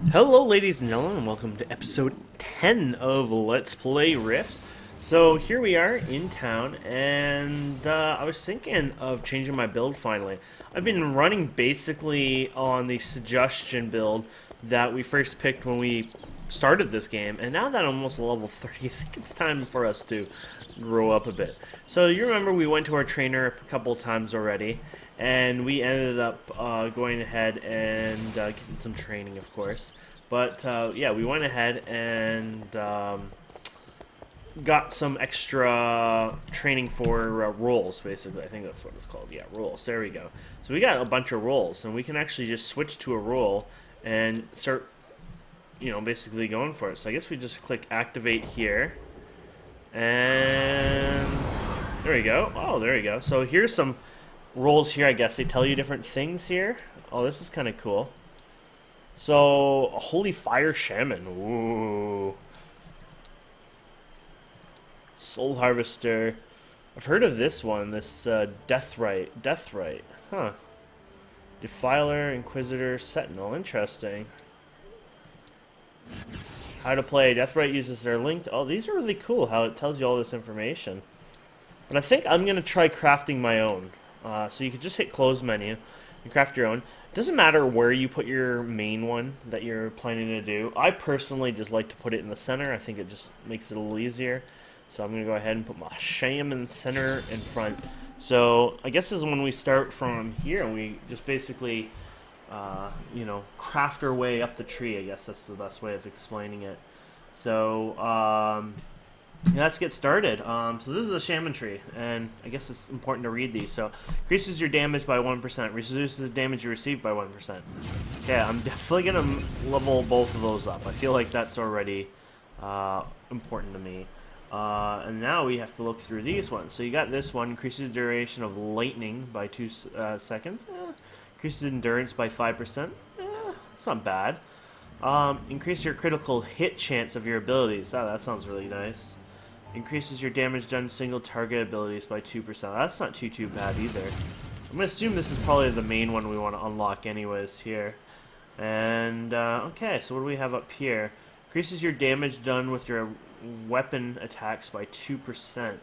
Hello, ladies and gentlemen, and welcome to episode 10 of Let's Play Rift. So here we are in town, and I was thinking of changing my build finally. I've been running basically on the suggestion build that we first picked when we started this game, and now that I'm almost level 30, I think it's time for us to grow up a bit. So you remember we went to our trainer a couple times already, and we ended up going ahead and getting some training, of course. But yeah, we went ahead and got some extra training for roles, basically. I think that's what it's called. Yeah, roles. There we go. So we got a bunch of roles, and we can actually just switch to a role and start, basically going for it. So I guess we just click activate here, and there we go. Oh, there we go. So here's some roles here, I guess. They tell you different things here. Oh, this is kind of cool. So, a Holy Fire Shaman. Ooh. Soul Harvester. I've heard of this one, this Deathrite. Huh. Defiler, Inquisitor, Sentinel. Interesting. How to play. Deathrite uses their linked. Oh, these are really cool, how it tells you all this information. But I think I'm going to try crafting my own. So you can just hit close menu and craft your own. It doesn't matter where you put your main one that you're planning to do. I personally just like to put it in the center. I think it just makes it a little easier. So I'm going to go ahead and put my Shaman center in front. So I guess this is when we start from here, and we just basically, craft our way up the tree. I guess that's the best way of explaining it. So, yeah, let's get started. So this is a shaman tree, and I guess it's important to read these. So, increases your damage by 1%, reduces the damage you receive by 1%. Okay, I'm definitely going to level both of those up. I feel like that's already important to me. And now we have to look through these ones. So you got this one, increases duration of lightning by 2 seconds. Increases endurance by 5%. It's not bad. Increase your critical hit chance of your abilities. Oh, that sounds really nice. Increases your damage done single target abilities by 2%. That's not too bad either. I'm going to assume this is probably the main one we want to unlock anyways here. And, okay, so what do we have up here? Increases your damage done with your weapon attacks by 2%.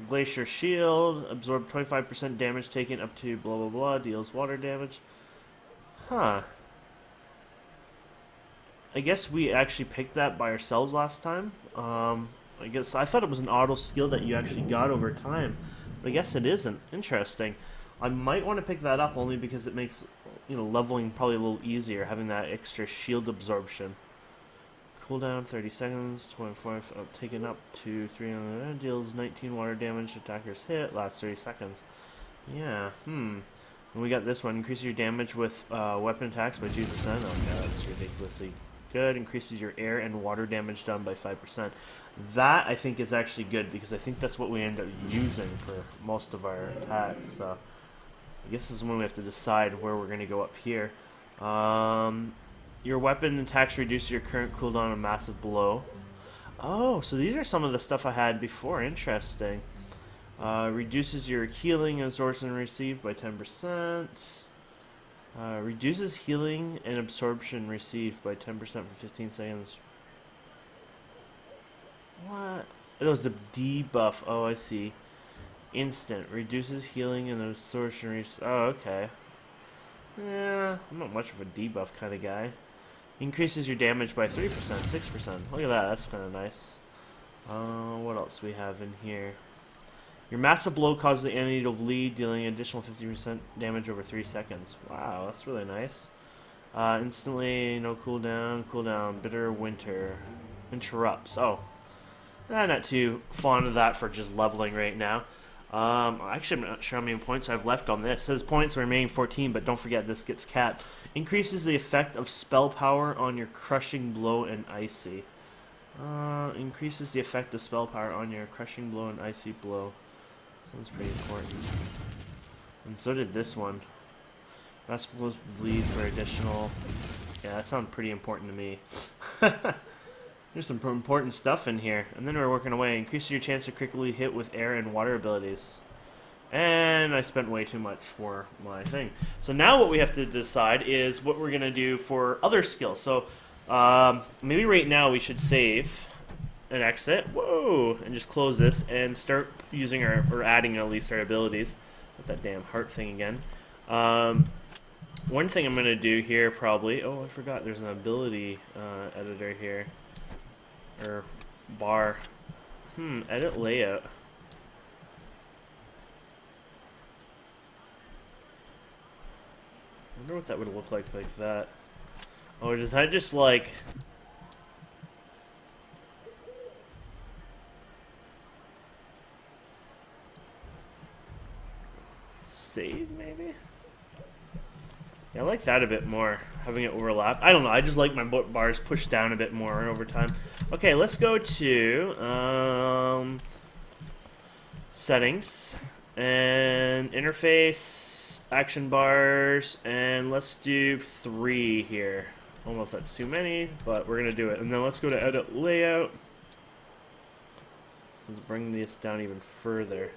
Glacier Shield, absorb 25% damage taken up to blah blah blah, deals water damage. Huh. I guess we actually picked that by ourselves last time. I guess I thought it was an auto skill that you actually got over time, but I guess it isn't. Interesting. I might want to pick that up only because it makes leveling probably a little easier, having that extra shield absorption. Cooldown 30 seconds, 24 taken up to 300, deals 19 water damage, attackers hit, lasts 30 seconds. Yeah, And we got this one, increases your damage with weapon attacks by 2%. Okay, that's ridiculously good. Increases your air and water damage done by 5%. That, I think, is actually good, because I think that's what we end up using for most of our attacks. So I guess this is when we have to decide where we're going to go up here. Your weapon attacks reduce your current cooldown of massive blow. Oh, so these are some of the stuff I had before. Interesting. Reduces your healing and absorption received by 10%. Reduces healing and absorption received by 10% for 15 seconds. What? It was a debuff. Oh, I see. Instant. Reduces healing and absorption received. Oh, okay. Yeah, I'm not much of a debuff kind of guy. Increases your damage by 3%, 6%. Look at that, that's kind of nice. What else do we have in here? Your massive blow causes the enemy to bleed, dealing an additional 50% damage over 3 seconds. Wow, that's really nice. Instantly, no cooldown, bitter winter. Interrupts. Oh. Not too fond of that for just leveling right now. Actually, I'm not sure how many points I've left on this. It says points remaining 14, but don't forget this gets capped. Increases the effect of spell power on your crushing blow and icy. Increases the effect of spell power on your crushing blow and icy blow. Sounds pretty important. And so did this one. That's supposed to bleed for additional. Yeah, that sounds pretty important to me. There's some important stuff in here. And then we're working away. Increases your chance to critically hit with air and water abilities. And I spent way too much for my thing. So now what we have to decide is what we're going to do for other skills. So maybe right now we should save and exit. Whoa! And just close this and start using our, or adding at least our abilities. With that damn heart thing again. One thing I'm going to do here probably... Oh, I forgot there's an ability editor here. Or bar. Edit layout. I wonder what that would look like that. Oh, did I just like... Save, maybe? Yeah, I like that a bit more, having it overlap. I don't know, I just like my bars pushed down a bit more over time. Okay, let's go to settings and interface, action bars, and let's do 3 here. I don't know if that's too many, but we're gonna do it. And then let's go to edit layout. Let's bring this down even further.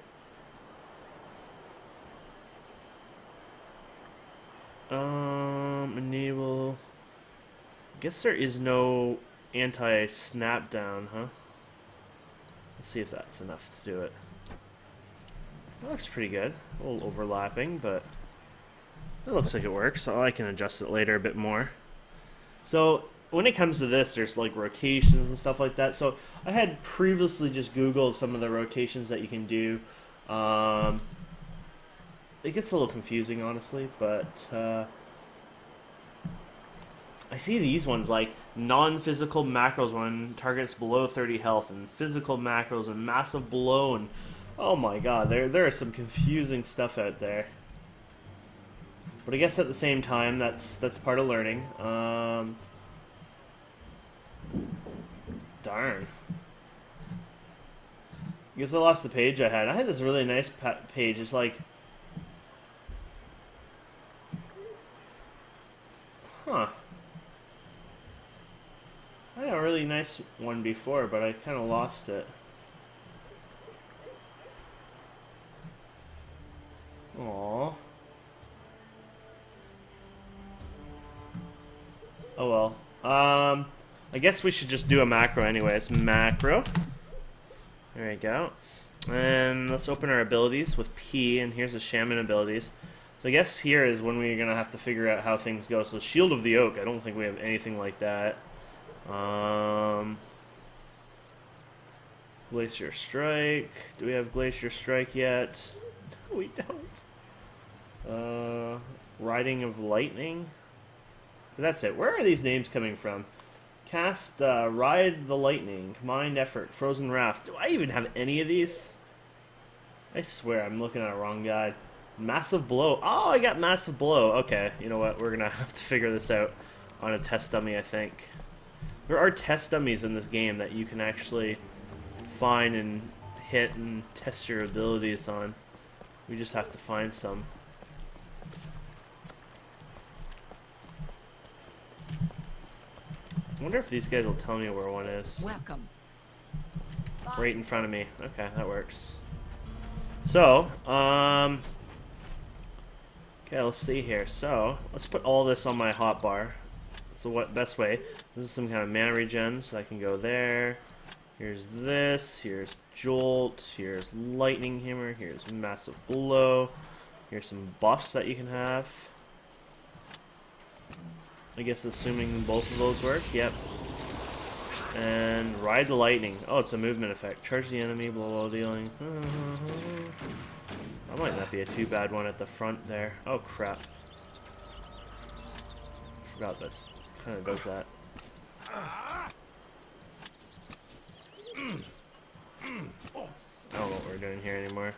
Enable. I guess there is no anti-snap down, huh? Let's see if that's enough to do it. That looks pretty good. A little overlapping, but it looks like it works, so I can adjust it later a bit more. So when it comes to this, there's like rotations and stuff like that. So I had previously just Googled some of the rotations that you can do. It gets a little confusing, honestly, but I see these ones like non-physical macros when targets below 30 health, and physical macros and massive blow, and oh my god, there is some confusing stuff out there. But I guess at the same time, that's part of learning. Darn. I guess I lost the page I had. I had this really nice page. It's like, huh. I had a really nice one before, but I kind of lost it. Aww. Oh well. I guess we should just do a macro anyway. It's macro. There we go. And let's open our abilities with P, and here's the Shaman abilities. So I guess here is when we're going to have to figure out how things go. So Shield of the Oak, I don't think we have anything like that. Glacier Strike. Do we have Glacier Strike yet? No, we don't. Riding of Lightning. That's it. Where are these names coming from? Cast, Ride the Lightning, Combined Effort, Frozen Raft. Do I even have any of these? I swear I'm looking at a wrong guide. Massive Blow. Oh, I got Massive Blow. Okay, you know what? We're going to have to figure this out on a test dummy, I think. There are test dummies in this game that you can actually find and hit and test your abilities on. We just have to find some. I wonder if these guys will tell me where one is. Welcome. Right in front of me. Okay, that works. So, okay, let's see here. So, let's put all this on my hotbar. So what best way? This is some kind of mana regen, so I can go there. Here's this. Here's Jolt. Here's Lightning Hammer. Here's Massive Blow. Here's some buffs that you can have. I guess assuming both of those work. Yep. And Ride the Lightning. Oh, it's a movement effect. Charge the enemy, blow while dealing. That might not be a too bad one at the front there. Oh, crap. I forgot this kind of does that. I don't know what we're doing here anymore.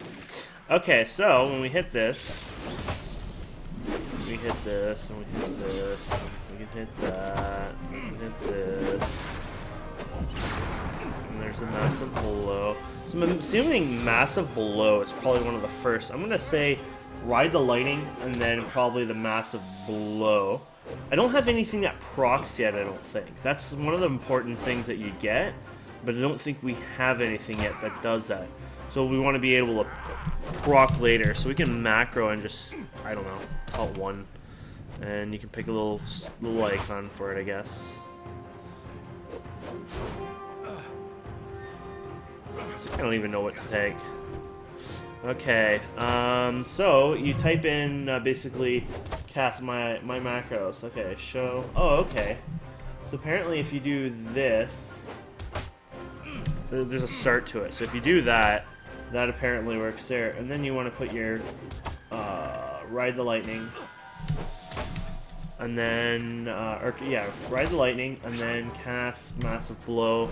Okay, so when we hit this, we hit this, and we hit this, and we can hit that, we can hit this, and there's a Massive Blow. So I'm assuming Massive Blow is probably one of the first. I'm going to say Ride the Lightning, and then probably the Massive Blow. I don't have anything that procs yet, I don't think. That's one of the important things that you get, but I don't think we have anything yet that does that. So we want to be able to proc later. So we can macro and just, I don't know, call it 1. And you can pick a little icon for it, I guess. So I don't even know what to take. Okay, so you type in basically cast my macros. Okay, show. Oh, okay. So apparently, if you do this, there's a start to it. So if you do that, that apparently works there. And then you want to put your ride the lightning, and then ride the lightning, and then cast massive blow,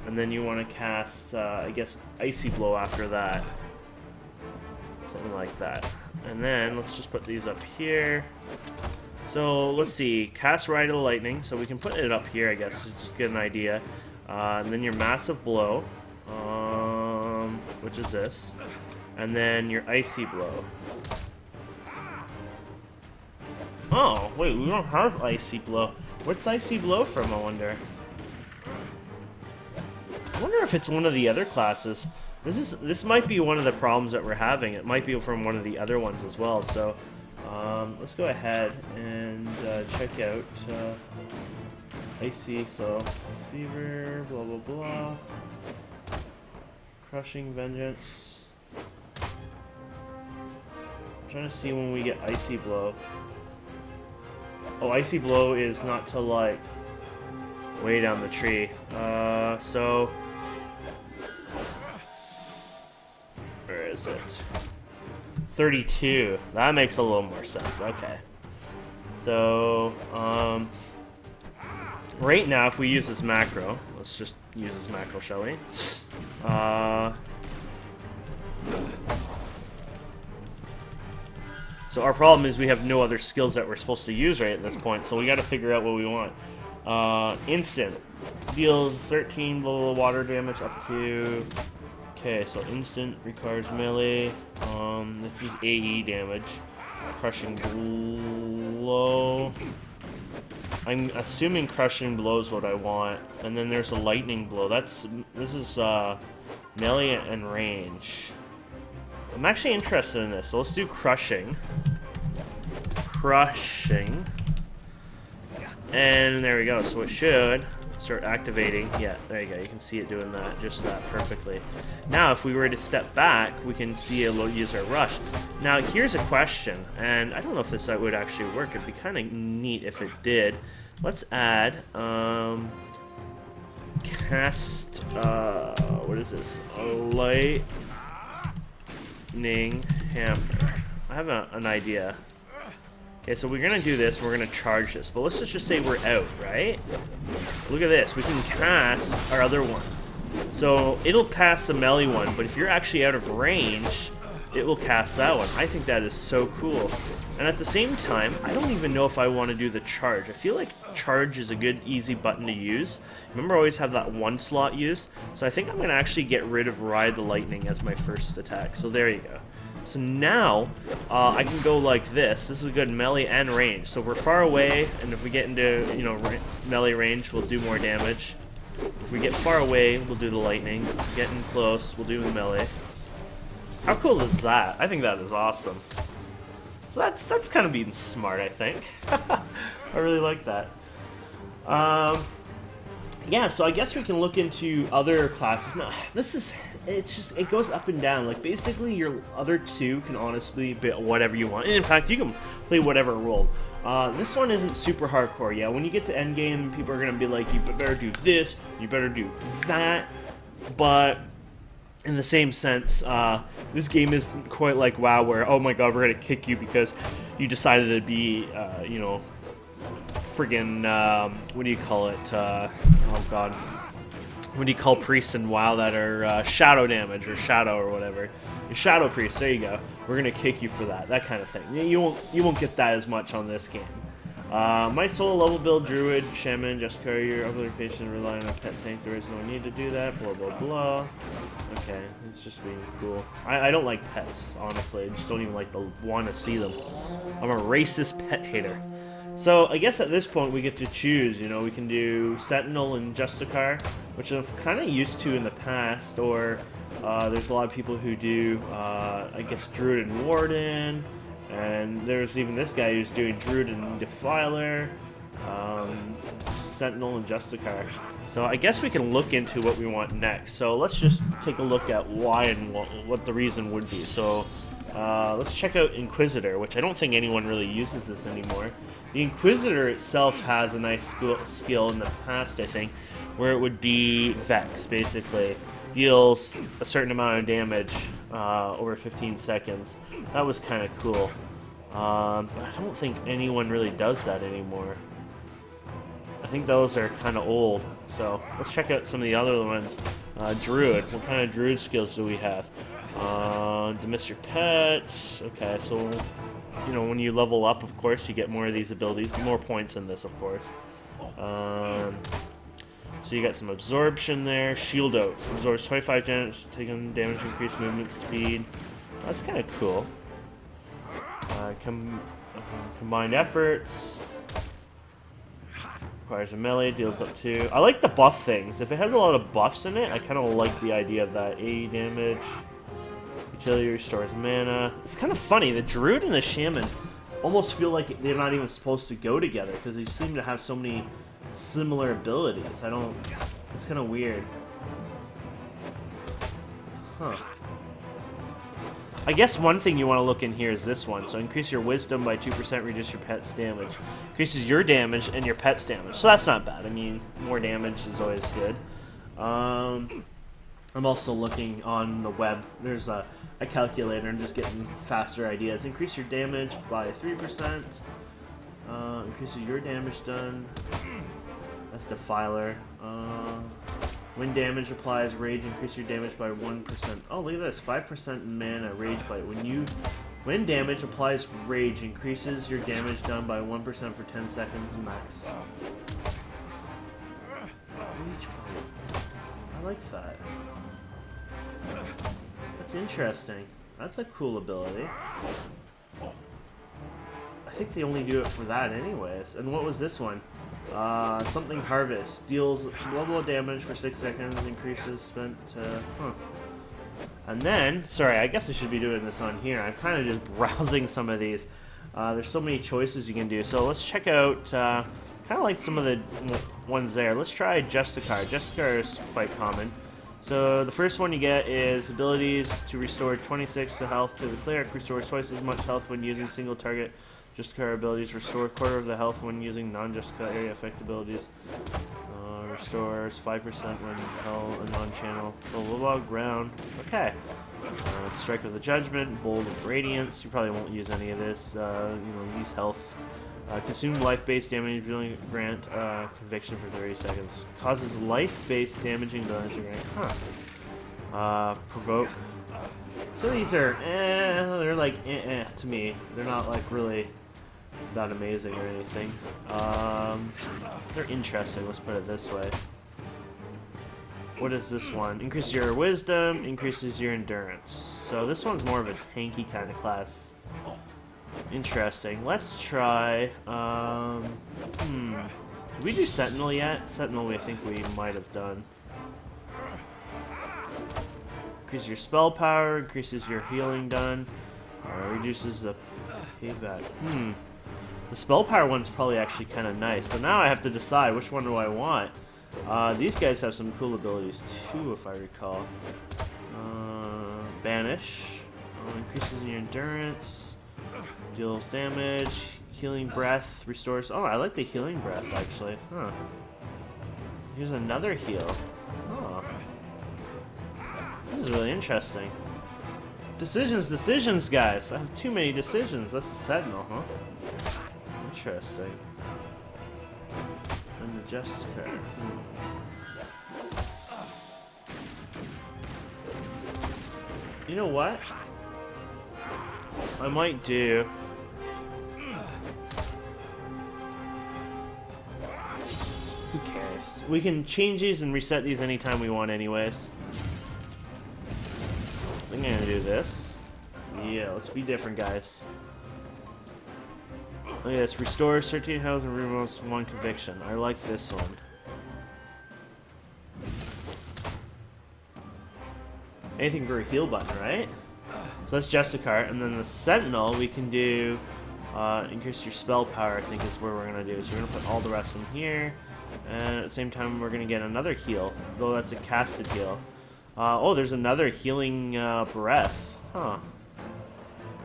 and then you want to cast I guess icy blow after that. Something like that. And then let's just put these up here. So let's see, cast Ride of the Lightning. So we can put it up here, I guess, to just get an idea. And then your Massive Blow, which is this. And then your Icy Blow. Oh, wait, we don't have Icy Blow. What's Icy Blow from, I wonder? I wonder if it's one of the other classes. This might be one of the problems that we're having. It might be from one of the other ones as well. So let's go ahead and check out Icy. So Fever, blah blah blah, Crushing Vengeance. I'm trying to see when we get Icy Blow. Oh, Icy Blow is not till like way down the tree. So. Where is it? 32. That makes a little more sense. Okay. So, right now, if we use this macro, let's just use this macro, shall we? So our problem is we have no other skills that we're supposed to use right at this point, so we got to figure out what we want. Instant. Deals 13 little water damage up to... Okay, so instant requires melee. This is AE damage. Crushing blow. I'm assuming crushing blow is what I want. And then there's a lightning blow. This is melee and range. I'm actually interested in this, so let's do crushing. Crushing. And there we go. So it should start activating. Yeah, there you go. You can see it doing that, just that perfectly. Now, if we were to step back, we can see it will use our rush. Now, here's a question, and I don't know if this would actually work. It'd be kind of neat if it did. Let's add cast. What is this? A lightning hammer. I have an idea. Okay, so we're gonna do this, we're gonna charge this, but let's just say we're out, right? Look at this, we can cast our other one. So it'll cast a melee one, but if you're actually out of range, it will cast that one. I think that is so cool. And at the same time, I don't even know if I want to do the charge. I feel like charge is a good, easy button to use. Remember, I always have that one slot used. So I think I'm gonna actually get rid of Ride the Lightning as my first attack. So there you go. So now, I can go like this. This is a good melee and range. So we're far away, and if we get into, melee range, we'll do more damage. If we get far away, we'll do the lightning. Getting close, we'll do the melee. How cool is that? I think that is awesome. So that's kind of being smart, I think. I really like that. Yeah, so I guess we can look into other classes. Now, it goes up and down. Like, basically, your other two can honestly be whatever you want. And in fact, you can play whatever role. This one isn't super hardcore. Yeah, when you get to endgame, people are going to be like, you better do this, you better do that. But in the same sense, this game isn't quite like WoW, where, oh my god, we're going to kick you because you decided to be, friggin', what do you call it? Oh god. What do you call priests in WoW that are shadow damage or shadow or whatever? Your shadow priest, there you go. We're gonna kick you for that kind of thing. You won't get that as much on this game. My solo level build, Druid, Shaman, Justicar, your other patient relying on pet tank. There is no need to do that. Blah blah blah. Okay, it's just being cool. I don't like pets, honestly. I just don't even want to see them. I'm a racist pet hater. So I guess at this point we get to choose, you know, we can do Sentinel and Justicar, which I'm kind of used to in the past, or there's a lot of people who do, I guess, Druid and Warden, and there's even this guy who's doing Druid and Defiler, Sentinel and Justicar. So I guess we can look into what we want next. So let's just take a look at why and what the reason would be. So let's check out Inquisitor, which I don't think anyone really uses this anymore. The Inquisitor itself has a nice skill in the past, I think, where it would be Vex, basically. Deals a certain amount of damage over 15 seconds. That was kind of cool. But I don't think anyone really does that anymore. I think those are kind of old. So let's check out some of the other ones. Druid. What kind of Druid skills do we have? Dismiss your pets. Okay, so you know, when you level up, of course, you get more of these abilities. More points in this, of course. So you got some absorption there. Shield out. Absorbs 25 damage, taking damage, increase movement speed. That's kind of cool. Combined efforts. Requires a melee, deals up to... I like the buff things. If it has a lot of buffs in it, I kind of like the idea of that. 80 damage. Utility restores mana. It's kind of funny. The Druid and the Shaman almost feel like they're not even supposed to go together because they seem to have so many similar abilities. I don't... It's kind of weird. Huh. I guess one thing you want to look in here is this one. So increase your wisdom by 2%, reduce your pet's damage. Increases your damage and your pet's damage. So that's not bad. I mean, more damage is always good. I'm also looking on the web. There's a calculator and just getting faster ideas. Increase your damage by 3%. Increases your damage done. That's Defiler. When damage applies rage, increase your damage by 1%. Oh, look at this. 5% mana rage bite. When damage applies rage, increases your damage done by 1% for 10 seconds max. Rage bite. I like that. That's interesting. That's a cool ability. I think they only do it for that anyways. And what was this one? Something Harvest. Deals level of damage for 6 seconds, increases spent And then, sorry, I guess I should be doing this on here. I'm kind of just browsing some of these. There's so many choices you can do. So let's check out, kind of like some of the ones there. Let's try Justicar. Justicar is quite common. So the first one you get is abilities to restore 26 to health to the cleric. Restores twice as much health when using single target. Justicar abilities restore a quarter of the health when using non-Justicar area effect abilities. Restores 5% when held a non-channel. Blah blah blah. Ground. Okay. Strike of the Judgment. Bolt of Radiance. You probably won't use any of this. You know, use health. Consume life-based damage, dealing grant conviction for 30 seconds. Causes life-based damaging damage grant. Huh. Provoke. So these are, they're like, to me. They're not like really that amazing or anything. They're interesting, let's put it this way. What is this one? Increases your wisdom, increases your endurance. So this one's more of a tanky kind of class. Interesting. Let's try, did we do Sentinel yet? Sentinel I think we might have done. Increases your spell power, increases your healing done, reduces the payback. The spell power one's probably actually kind of nice. So now I have to decide which one do I want. These guys have some cool abilities too, if I recall. Banish. Increases your endurance. Deals damage. Healing breath. Restores... Oh, I like the healing breath, actually. Huh. Here's another heal. Oh. This is really interesting. Decisions, guys. I have too many decisions. That's the Sentinel, huh? Interesting. And the Justicar. You know what? I might do... Who cares? We can change these and reset these anytime we want anyways. I'm gonna do this. Yeah, let's be different, guys. Oh yes, restores 13 health and removes 1 conviction. I like this one. Anything for a heal button, right? So that's Justicar, and then the Sentinel we can do increase your spell power, I think is where we're gonna do. So we're gonna put all the rest in here, and at the same time we're gonna get another heal, though that's a casted heal. Oh, there's another healing breath. Huh.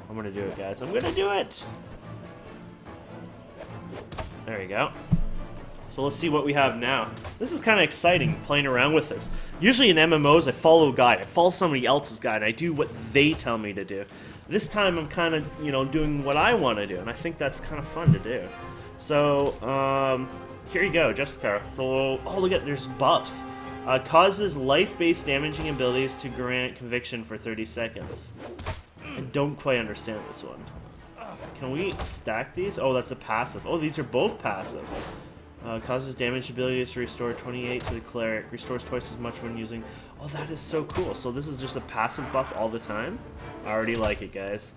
I'm gonna do it, guys. I'm gonna do it! There you go. So let's see what we have now. This is kind of exciting, playing around with this. Usually in MMOs, I follow a guide. I follow somebody else's guide, and I do what they tell me to do. This time, I'm kind of, you know, doing what I want to do, and I think that's kind of fun to do. So, here you go, Justicar. So, oh, look at, there's buffs. Causes life-based damaging abilities to grant conviction for 30 seconds. I don't quite understand this one. Can we stack these? Oh, that's a passive. Oh, these are both passive. Causes damage abilities to restore 28 to the cleric. Restores twice as much when using... Oh, that is so cool. So this is just a passive buff all the time? I already like it, guys.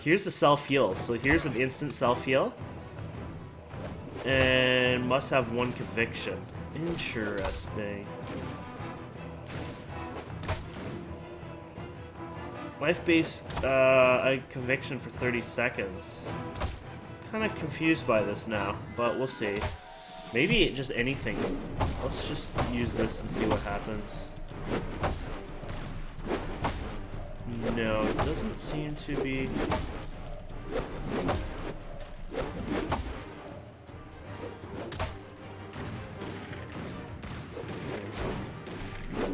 Here's the self-heal. So here's an instant self-heal. And must have 1 conviction. Interesting. Life-based conviction for 30 seconds. Kind of confused by this now, but we'll see. Maybe just anything. Let's just use this and see what happens. No, it doesn't seem to be...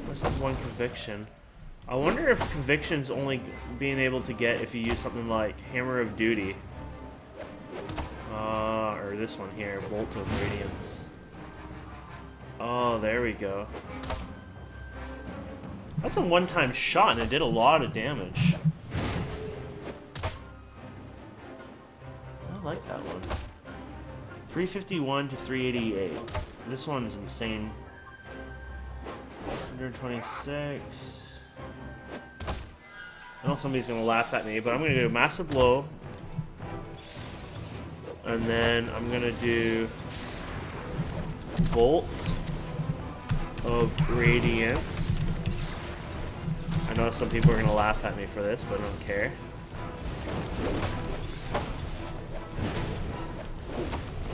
Let's have 1 conviction. I wonder if conviction's only being able to get if you use something like Hammer of Duty. Or this one here, Bolt of Radiance. Oh, there we go. That's a one-time shot, and it did a lot of damage. I like that one. 351 to 388. This one is insane. 126. I know somebody's gonna laugh at me, but I'm gonna do a massive blow. And then I'm gonna do Bolt of Radiance. I know some people are gonna laugh at me for this, but I don't care.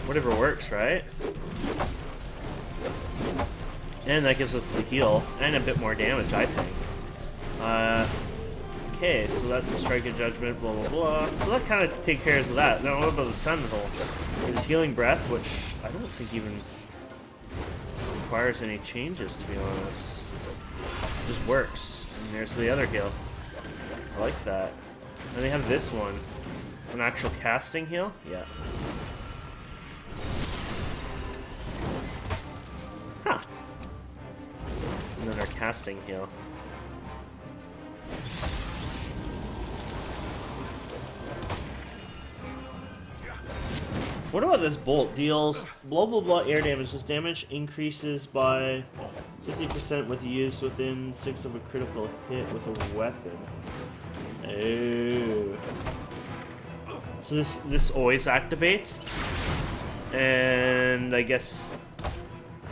Whatever works, right? And that gives us the heal and a bit more damage, I think. Okay, so that's the Strike of Judgment, blah blah blah. So that kind of takes care of that. Now what about the Sentinel? There's Healing Breath, which I don't think even requires any changes, to be honest. It just works. And there's the other heal. I like that. And they have this one. An actual casting heal? Yeah. Huh. And then our casting heal. What about this bolt? Deals blah blah blah air damage. This damage increases by 50% with use within 6 of a critical hit with a weapon. Oh. So this always activates. And I guess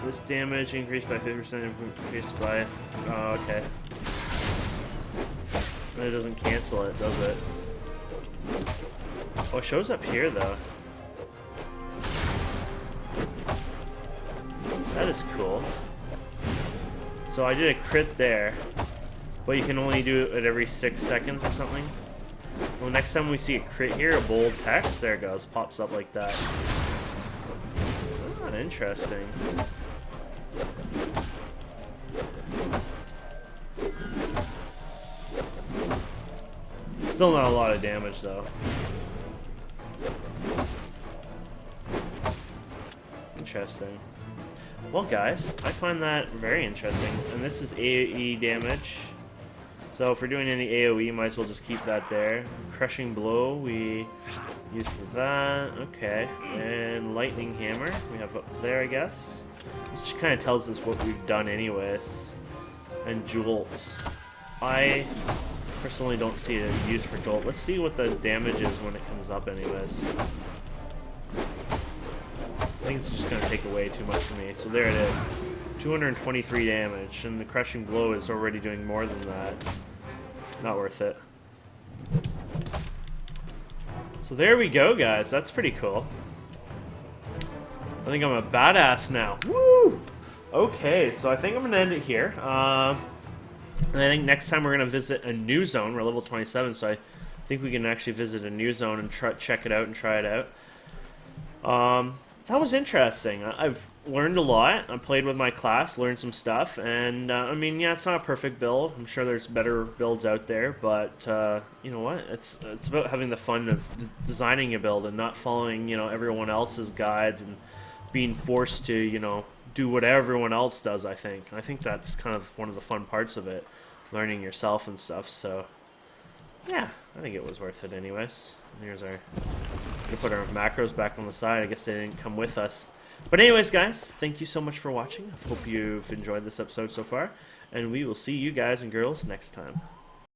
this damage increased by 50% increased by... Oh, okay. And it doesn't cancel it, does it? Oh, it shows up here, though. That is cool. So I did a crit there, but you can only do it every 6 seconds or something. Well, next time we see a crit here, a bold text, there it goes, pops up like that. Oh, interesting. Still not a lot of damage though. Interesting. Well guys, I find that very interesting. And this is AoE damage. So if we're doing any AoE, might as well just keep that there. Crushing Blow we use for that. Okay. And Lightning Hammer we have up there, I guess. This just kind of tells us what we've done anyways. And Jolt. I personally don't see a use for Jolt. Let's see what the damage is when it comes up anyways. think it's just going to take away too much from me. So there it is. 223 damage, and the crushing blow is already doing more than that. Not worth it. So there we go, guys. That's pretty cool. I think I'm a badass now. Woo! Okay, so I think I'm going to end it here. And I think next time we're going to visit a new zone. We're level 27, so I think we can actually visit a new zone and check it out and try it out. That was interesting. I've learned a lot. I played with my class, learned some stuff, and I mean, yeah, it's not a perfect build. I'm sure there's better builds out there, but you know what? It's about having the fun of designing a build and not following, you know, everyone else's guides and being forced to, you know, do what everyone else does. I think that's kind of one of the fun parts of it, learning yourself and stuff. So yeah, I think it was worth it anyways. Here's our... We're gonna put our macros back on the side. I guess they didn't come with us. But anyways, guys, thank you so much for watching. I hope you've enjoyed this episode so far. And we will see you guys and girls next time.